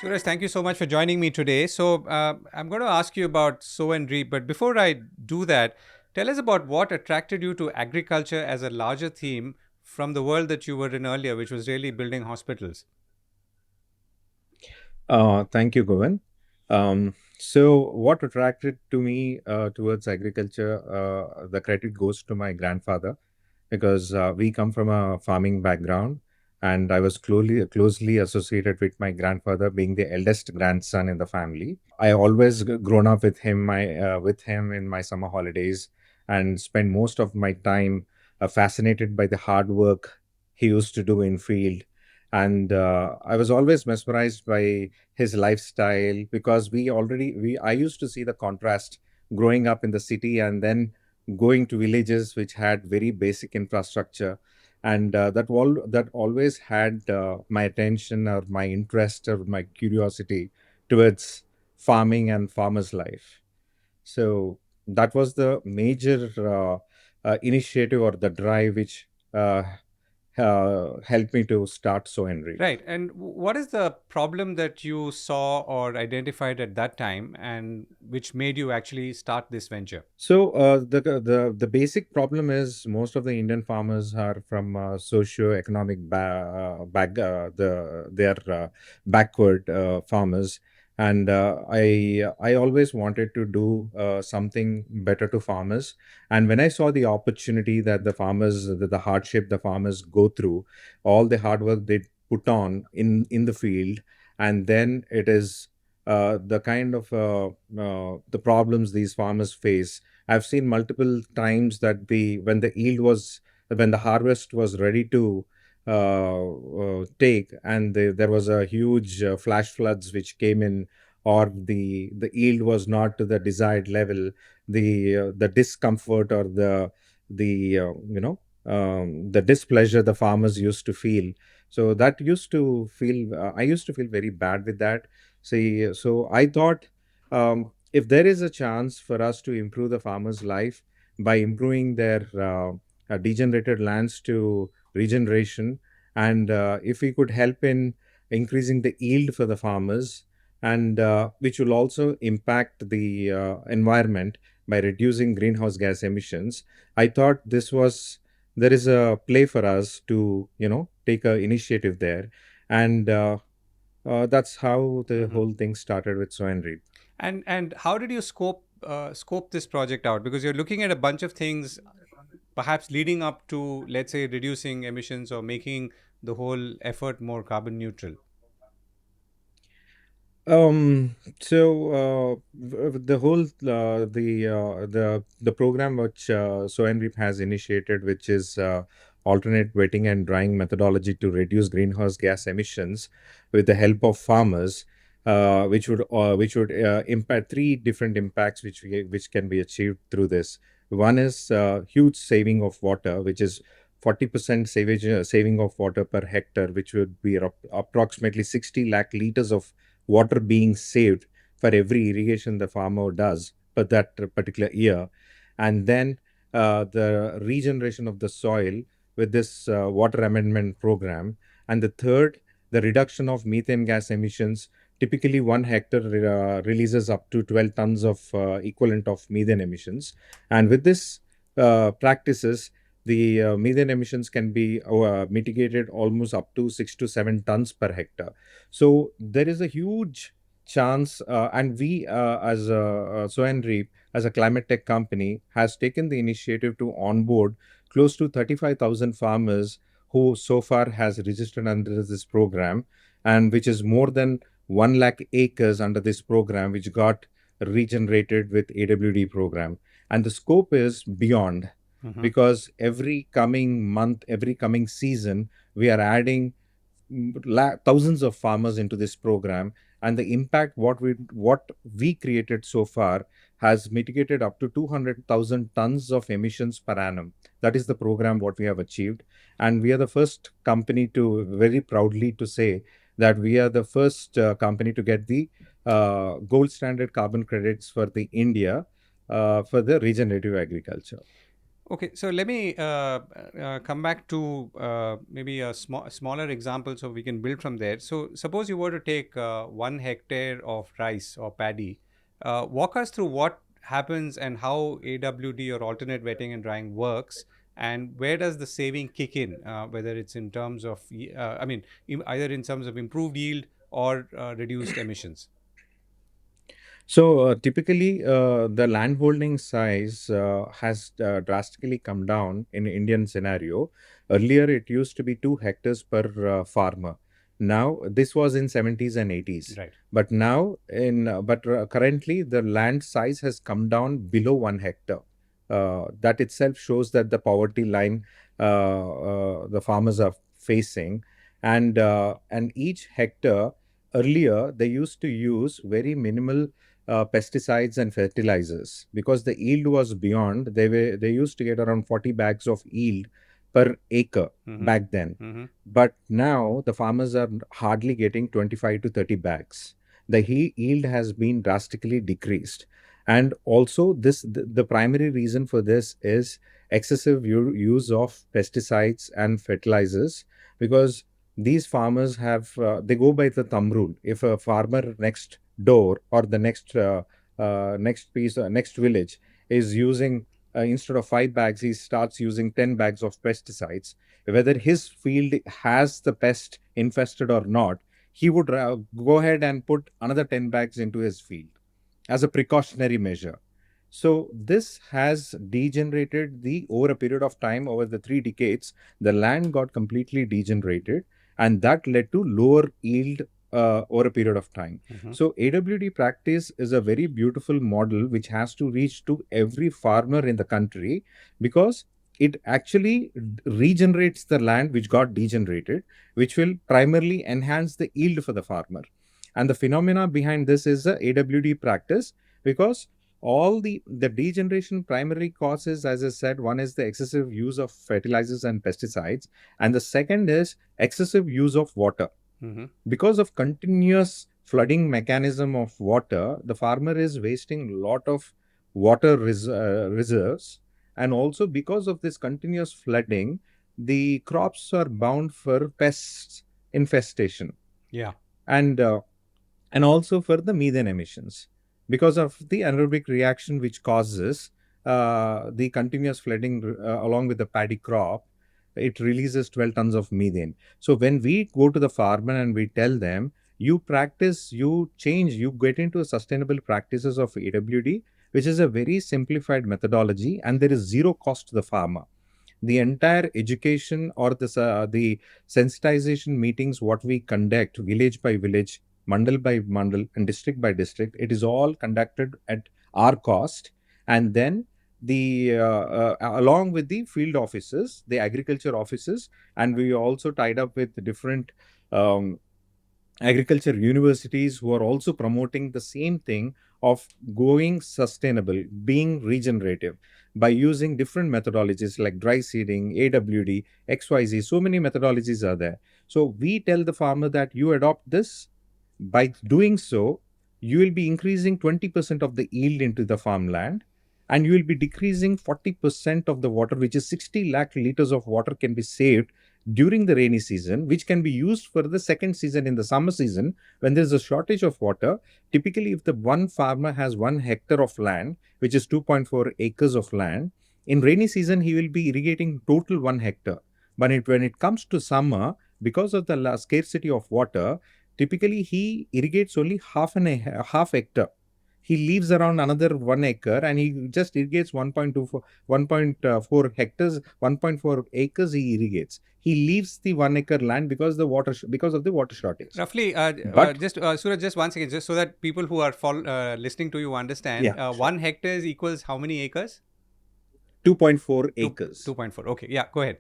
Suraj, thank you so much for joining me today. I'm going to ask you about Sow and Reap, but before I do that, tell us about what attracted you to agriculture as a larger theme from the world that you were in earlier, which was really building hospitals. Thank you, Govind. So, what attracted to me towards agriculture? The credit goes to my grandfather because we come from a farming background, and I was closely associated with my grandfather, being the eldest grandson in the family. I always grown up with him in my summer holidays, and spent most of my time fascinated by the hard work he used to do in field. And I was always mesmerized by his lifestyle because we I used to see the contrast growing up in the city and then going to villages which had very basic infrastructure, and that always had my attention or my interest or my curiosity towards farming and farmers life. So that was the major initiative or the drive which helped me to start So Henry. Right. And what is the problem that you saw or identified at that time and which made you actually start this venture? So the basic problem is most of the Indian farmers are from socio-economic they are backward farmers, and I always wanted to do something better to farmers. And when I saw the opportunity that the hardship the farmers go through, all the hard work they put on in the field, and then it is the kind of the problems these farmers face. I've seen multiple times that when the harvest was ready to take, and there was a huge flash floods which came in, or the yield was not to the desired level. The discomfort or the displeasure the farmers used to feel. So that used to feel I used to feel very bad with that. See, so I thought, if there is a chance for us to improve the farmer's life by improving their degenerated lands to regeneration, and if we could help in increasing the yield for the farmers, and which will also impact the environment by reducing greenhouse gas emissions, I thought there is a play for us to take a initiative there, and that's how the Mhm. whole thing started with Sow and Reap. And how did you scope this project out? Because you're looking at a bunch of things, perhaps leading up to, let's say, reducing emissions or making the whole effort more carbon neutral. The whole the program which Sow and Reap has initiated, which is alternate wetting and drying methodology to reduce greenhouse gas emissions with the help of farmers, which would impact three different impacts which can be achieved through this. One is huge saving of water, which is 40% saving of water per hectare, which would be approximately 60 lakh liters of water being saved for every irrigation the farmer does for that particular year. And then the regeneration of the soil with this water amendment program. And the third, the reduction of methane gas emissions. Typically, 1 hectare releases up to 12 tons of equivalent of methane emissions. And with this practices, the methane emissions can be mitigated almost up to 6 to 7 tons per hectare. So there is a huge chance, and we as Sow and Reap, as a climate tech company, has taken the initiative to onboard close to 35,000 farmers who so far has registered under this program, and which is more than 1 lakh acres under this program, which got regenerated with AWD program. And the scope is beyond, Hmm. because every coming month, every coming season, we are adding thousands of farmers into this program, and the impact what we created so far has mitigated up to 200,000 tons of emissions per annum. That is the program what we have achieved, and we are the first company to very proudly to say that we are the first company to get the gold standard carbon credits for the India for the regenerative agriculture. Okay, so let me come back to maybe a smaller example so we can build from there. So, suppose you were to take 1 hectare of rice or paddy. Walk us through what happens and how AWD or alternate wetting and drying works, and where does the saving kick in, whether it's in terms of, either in terms of improved yield or reduced emissions. So typically, the landholding size has drastically come down in Indian scenario. Earlier, it used to be 2 hectares per farmer. Now, this was in 70s and 80s. Right. But now, currently, the land size has come down below 1 hectare. That itself shows that the poverty line the farmers are facing, and each hectare earlier they used to use very minimal pesticides and fertilizers because the yield was beyond. They used to get around 40 bags of yield per acre Mm-hmm. back then. Mm-hmm. But now the farmers are hardly getting 25 to 30 bags. The yield has been drastically decreased. And also the primary reason for this is excessive use of pesticides and fertilizers, because these farmers have they go by the thumb rule. If a farmer next door or the next village is using, instead of 5 bags he starts using 10 bags of pesticides, whether his field has the pest infested or not, he would go ahead and put another 10 bags into his field as a precautionary measure. So this has degenerated the over a period of time. Over the 3 decades, the land got completely degenerated, and that led to lower yield over a period of time. Mm-hmm. So AWD practice is a very beautiful model which has to reach to every farmer in the country, because it actually regenerates the land which got degenerated, which will primarily enhance the yield for the farmer. And the phenomena behind this is the AWD practice, because all the degeneration primary causes, as I said, one is the excessive use of fertilizers and pesticides, and the second is excessive use of water. Mm-hmm. Because of continuous flooding mechanism of water, the farmer is wasting a lot of water reserves, and also because of this continuous flooding, the crops are bound for pests infestation. Yeah. And uh, and also for the methane emissions, because of the anaerobic reaction which causes the continuous flooding along with the paddy crop. It releases 12 tons of methane. So when we go to the farmer and we tell them, you practice, you change, you get into sustainable practices of AWD, which is a very simplified methodology, and there is zero cost to the farmer. The entire education or the sensitization meetings what we conduct village by village, mandal by mandal, and district by district, it is all conducted at our cost. And then the along with the field offices, the agriculture offices, and we also tied up with different um, agriculture universities who are also promoting the same thing of going sustainable, being regenerative by using different methodologies like dry seeding, AWD, XYZ. So many methodologies are there. So we tell the farmer that you adopt this. By doing so, you will be increasing 20% of the yield into the farmland, and you will be decreasing 40% of the water, which is 60 lakh liters of water can be saved during the rainy season, which can be used for the second season in the summer season when there is a shortage of water. Typically, if the one farmer has 1 hectare of land, which is 2.4 acres of land, in rainy season he will be irrigating total 1 hectare. But when it comes to summer, because of the scarcity of water, typically he irrigates only half hectare. He leaves around another 1 acre and he just irrigates 1.4 hectares, 1.4 acres he irrigates. He leaves the 1 acre land because of the water shortage. Roughly, But just Suraj, just one second, just so that people who are listening to you understand, yeah, sure. 1 hectare equals how many acres? 2.4 Two, acres. 2.4. Okay, yeah, go ahead.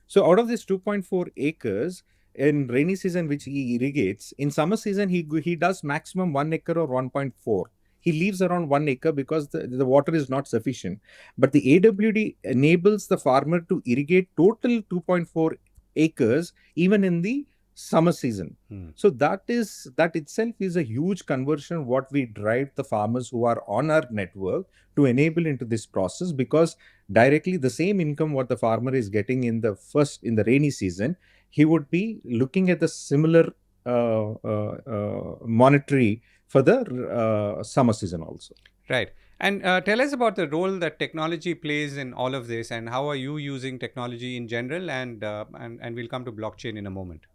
So out of this 2.4 acres, in rainy season which he irrigates, in summer season he does maximum 1 acre or 1.4. He leaves around 1 acre because the water is not sufficient. But the AWD enables the farmer to irrigate total 2.4 acres even in the summer season. Hmm. So that itself is a huge conversion what we drive the farmers who are on our network to enable into this process, because directly the same income what the farmer is getting in the rainy season, he would be looking at the similar monetary for the summer season also. Right. And tell us about the role that technology plays in all of this, and how are you using technology in general, and we'll come to blockchain in a moment.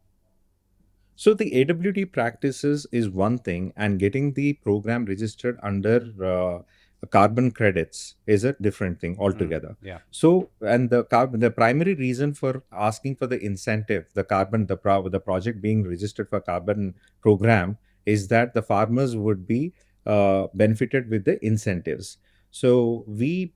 So the AWT practices is one thing, and getting the program registered under carbon credits is a different thing Mm. altogether. Yeah. So, and the primary reason for asking for the incentive, the project being registered for carbon program, is that the farmers would be benefited with the incentives. So we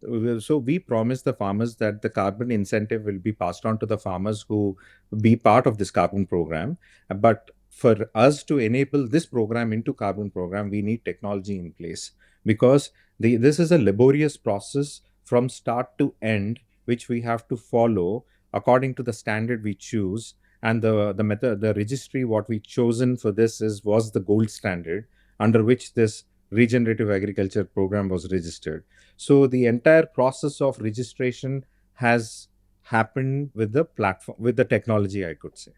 promise the farmers that the carbon incentive will be passed on to the farmers who be part of this carbon program. But for us to enable this program into carbon program, we need technology in place, because this is a laborious process from start to end, which we have to follow according to the standard we choose. And the method, the registry what we chosen for this was the gold standard under which this regenerative agriculture program was registered. So the entire process of registration has happened with the platform, with the technology, I could say.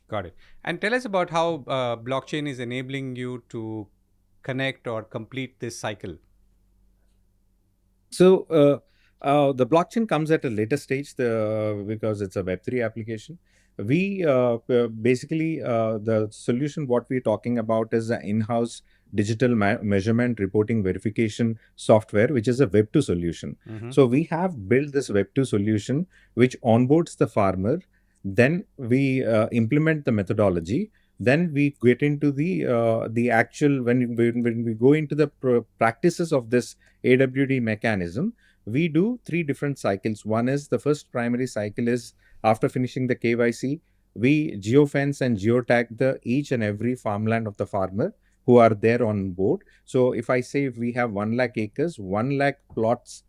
Got it. And tell us about how blockchain is enabling you to connect or complete this cycle. So the blockchain comes at a later stage, because it's a Web3 application. We basically the solution what we're talking about is an in-house digital measurement reporting verification software, which is a Web2 solution. Mm-hmm. So we have built this Web2 solution which onboards the farmer. Then we implement the methodology. Then we get into the actual, when we go into the practices of this AWD mechanism, we do three different cycles. One is the first primary cycle is after finishing the KYC, we geofence and geotag the each and every farmland of the farmer who are there on board. So if I say if we have 1 lakh acres, 1 lakh plots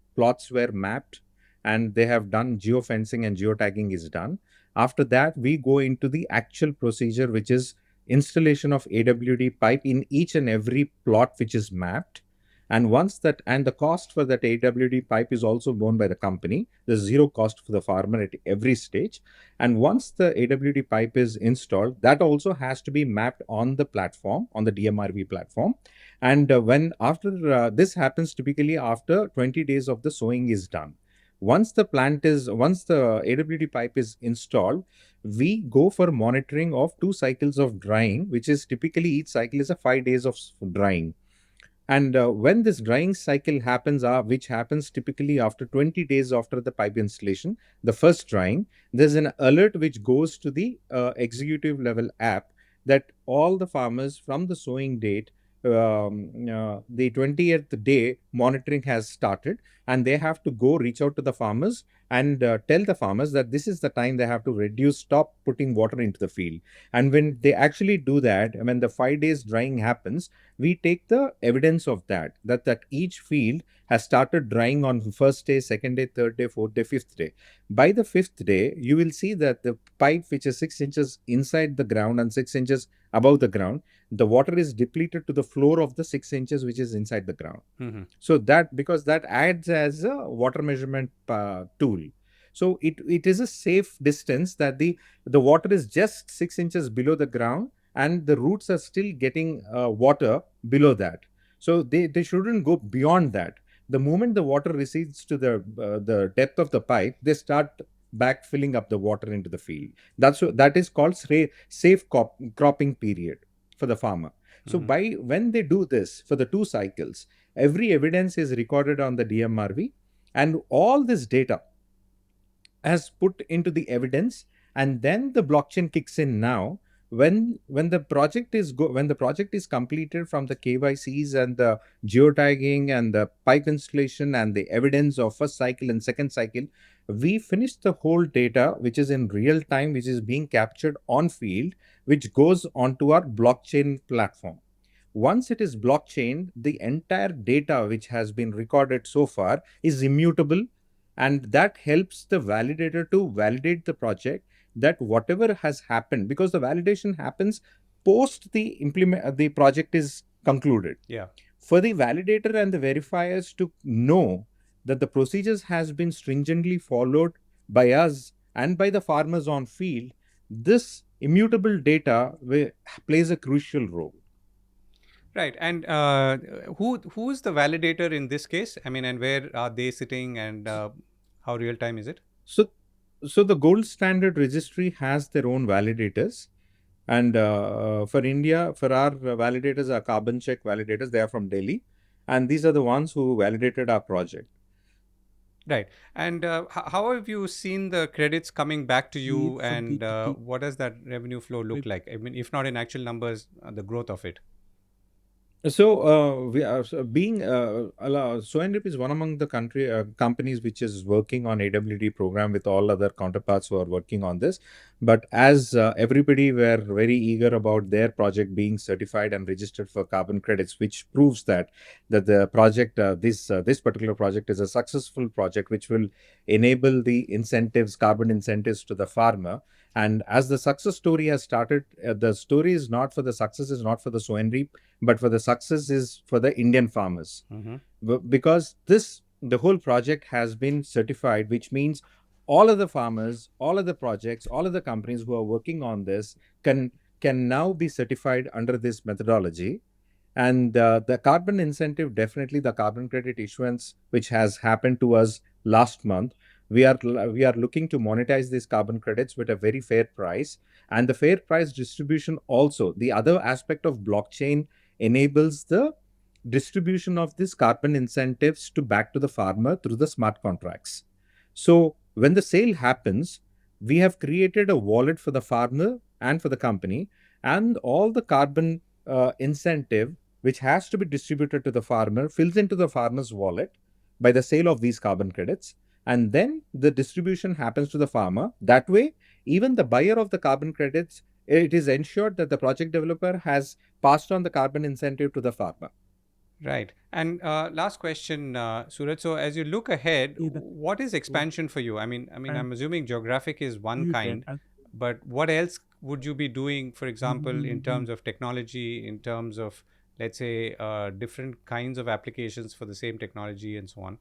were mapped, and they have done geofencing and geotagging is done. After that, we go into the actual procedure, which is installation of AWD pipe in each and every plot which is mapped. And once that, and the cost for that AWD pipe is also borne by the company. There's zero cost for the farmer at every stage. And once the AWD pipe is installed, that also has to be mapped on the platform, on the DMRV platform. And when after this happens, typically after 20 days of the sowing is done. Once the AWD pipe is installed, we go for monitoring of 2 cycles of drying, which is typically each cycle is a 5 days of drying. And when this drying cycle happens, which happens typically after 20 days after the pipe installation, the first drying, there's an alert which goes to the executive level app that all the farmers from the sowing date, the 20th day monitoring has started, and they have to go reach out to the farmers and tell the farmers that this is the time they have to stop putting water into the field. And when they actually do that, when the 5 days drying happens, we take the evidence of that each field has started drying on first day, second day, third day, fourth day, fifth day. By the fifth day, you will see that the pipe which is 6 inches inside the ground and 6 inches above the ground, the water is depleted to the floor of the 6 inches which is inside the ground. Mm-hmm. So that, because that acts as a water measurement tool. So it is a safe distance that the water is just 6 inches below the ground, and the roots are still getting water below that. So they shouldn't go beyond that. The moment the water recedes to the depth of the pipe, they start back filling up the water into the field. That is called safe cropping period for the farmer. So Mm-hmm. by when they do this for the 2 cycles, every evidence is recorded on the DMRV, and all this data has put into the evidence, and then the blockchain kicks in now. When the project is when the project is completed from the KYCs and the geotagging and the pipe installation and the evidence of first cycle and second cycle, we finish the whole data which is in real time, which is being captured on field, which goes onto our blockchain platform. Once it is blockchain, the entire data which has been recorded so far is immutable, and that helps the validator to validate the project. that whatever has happened, because the validation happens post the project is concluded, Yeah. for the validator and the verifiers to know that the procedures has been stringently followed by us and by the farmers on field, this immutable data plays a crucial role. Right. And who's the validator in this case? I mean, and where are they sitting, and how real time is it? So, so the gold standard registry has their own validators. And for India, for our validators are carbon check validators. They are from Delhi. And these are the ones who validated our project. Right. And how have you seen the credits coming back to you, and what does that revenue flow look like? I mean, if not in actual numbers, the growth of it. So we are being Sow Reap is one among the country companies which is working on AWD program with all other counterparts who are working on this. But as everybody were very eager about their project being certified and registered for carbon credits, which proves that the project this particular project is a successful project which will enable the incentives, carbon incentives to the farmer. And as the success story has started, the story is not for the success is not for the Sow Reap, but for the success is for the Indian farmers. Mm-hmm. Because the whole project has been certified, which means all of the farmers, all of the projects, all of the companies who are working on this can now be certified under this methodology. And the carbon incentive, definitely the carbon credit issuance, which has happened to us last month, we are looking to monetize these carbon credits with a very fair price. And the fair price distribution also, the other aspect of blockchain enables the distribution of these carbon incentives to back to the farmer through the smart contracts. So when the sale happens, we have created a wallet for the farmer and for the company, and all the carbon incentive which has to be distributed to the farmer fills into the farmer's wallet by the sale of these carbon credits, and then the distribution happens to the farmer. That way, even the buyer of the carbon credits, it is ensured that the project developer has passed on the carbon incentive to the farmer. Right. And last question, Suraj. So as you look ahead, what is expansion for you? I mean, I'm assuming geographic is one kind, but what else would you be doing, for example, in terms of technology, in terms of, let's say, different kinds of applications for the same technology and so on?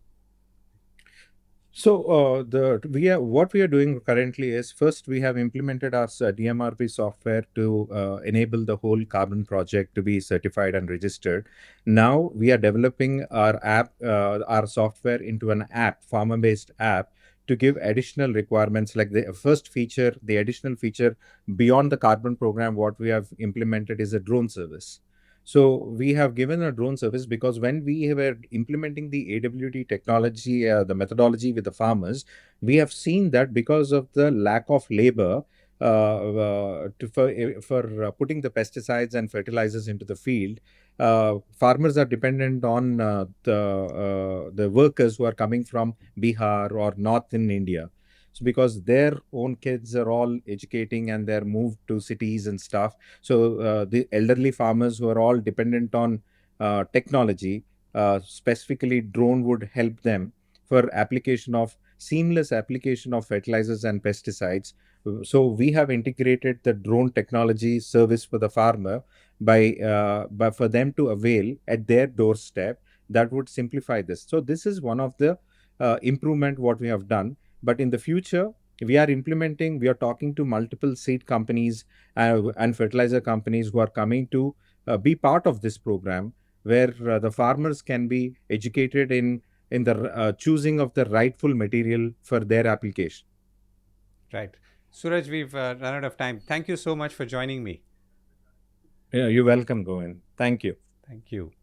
So the we are what we are doing currently is, first we have implemented our DMRP software to enable the whole carbon project to be certified and registered. Now we are developing our software into an app, farmer-based app, to give additional requirements, like the first feature, the additional feature beyond the carbon program. What we have implemented is a drone service. So we have given a drone service because when we were implementing the AWD technology, the methodology with the farmers, we have seen that because of the lack of labor for putting the pesticides and fertilizers into the field, farmers are dependent on the workers who are coming from Bihar or North in India. So because their own kids are all educating and they're moved to cities and stuff, so the elderly farmers who are all dependent on technology, specifically drone, would help them for application of seamless application of fertilizers and pesticides. So we have integrated the drone technology service for the farmer by for them to avail at their doorstep. That would simplify this. So this is one of the improvement what we have done. But in the future, we are talking to multiple seed companies and fertilizer companies who are coming to be part of this program, where the farmers can be educated in the choosing of the rightful material for their application. Right. Suraj, we've run out of time. Thank you so much for joining me. Yeah, you're welcome, Govind. Thank you. Thank you.